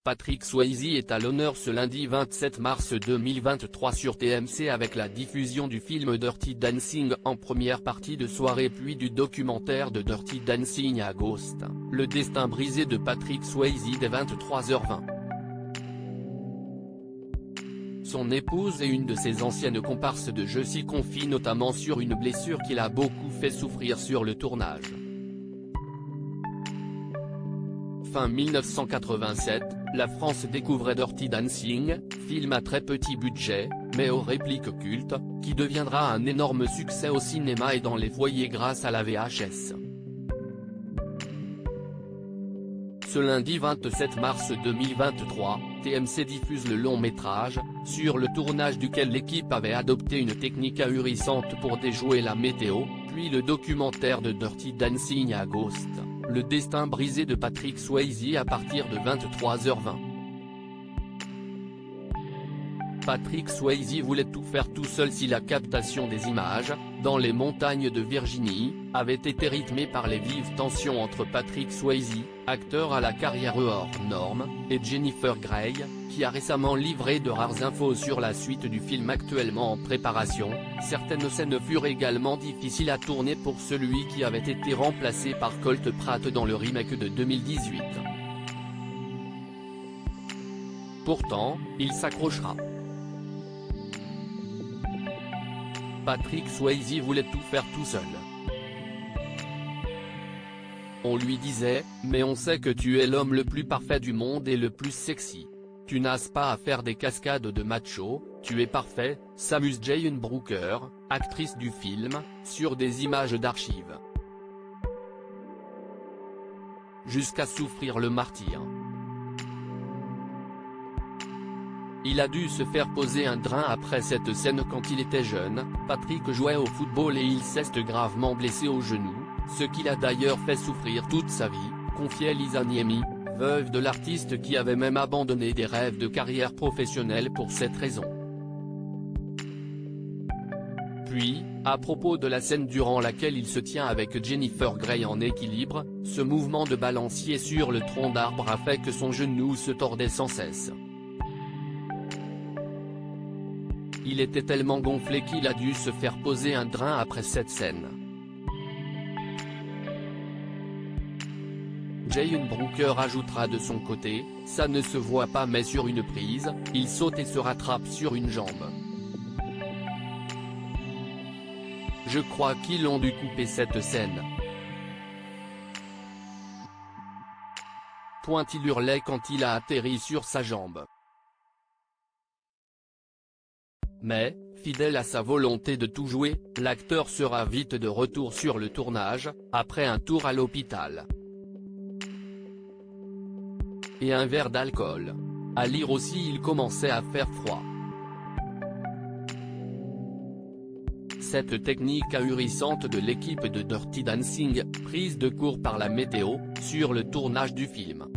Patrick Swayze est à l'honneur ce lundi 27 mars 2023 sur TMC avec la diffusion du film Dirty Dancing en première partie de soirée puis du documentaire de Dirty Dancing à Ghost, le destin brisé de Patrick Swayze dès 23h20. Son épouse et une de ses anciennes comparses de jeu s'y confient notamment sur une blessure qui l'a beaucoup fait souffrir sur le tournage. Fin 1987, la France découvrait Dirty Dancing, film à très petit budget, mais aux répliques cultes, qui deviendra un énorme succès au cinéma et dans les foyers grâce à la VHS. Ce lundi 27 mars 2023, TMC diffuse le long métrage, sur le tournage duquel l'équipe avait adopté une technique ahurissante pour déjouer la météo, puis le documentaire de Dirty Dancing à Ghost, le destin brisé de Patrick Swayze à partir de 23h20. Patrick Swayze voulait tout faire tout seul si la captation des images, dans les montagnes de Virginie, avait été rythmée par les vives tensions entre Patrick Swayze, acteur à la carrière hors norme, et Jennifer Grey, qui a récemment livré de rares infos sur la suite du film actuellement en préparation. Certaines scènes furent également difficiles à tourner pour celui qui avait été remplacé par Colt Pratt dans le remake de 2018. Pourtant, il s'accrochera. Patrick Swayze voulait tout faire tout seul. On lui disait, mais on sait que tu es l'homme le plus parfait du monde et le plus sexy. Tu n'as pas à faire des cascades de macho, tu es parfait, s'amuse Jane Brooker, actrice du film, sur des images d'archives. Jusqu'à souffrir le martyre. Il a dû se faire poser un drain après cette scène quand il était jeune. Patrick jouait au football et il s'est gravement blessé au genou, ce qui l'a d'ailleurs fait souffrir toute sa vie, confiait Lisa Niemi, veuve de l'artiste qui avait même abandonné des rêves de carrière professionnelle pour cette raison. Puis, à propos de la scène durant laquelle il se tient avec Jennifer Grey en équilibre, ce mouvement de balancier sur le tronc d'arbre a fait que son genou se tordait sans cesse. Il était tellement gonflé qu'il a dû se faire poser un drain après cette scène. Jane Brooker ajoutera de son côté, ça ne se voit pas mais sur une prise, il saute et se rattrape sur une jambe. Je crois qu'ils ont dû couper cette scène. Il hurlait quand il a atterri sur sa jambe. Mais, fidèle à sa volonté de tout jouer, l'acteur sera vite de retour sur le tournage, après un tour à l'hôpital. Et un verre d'alcool. À lire aussi il commençait à faire froid. Cette technique ahurissante de l'équipe de Dirty Dancing, prise de court par la météo, sur le tournage du film.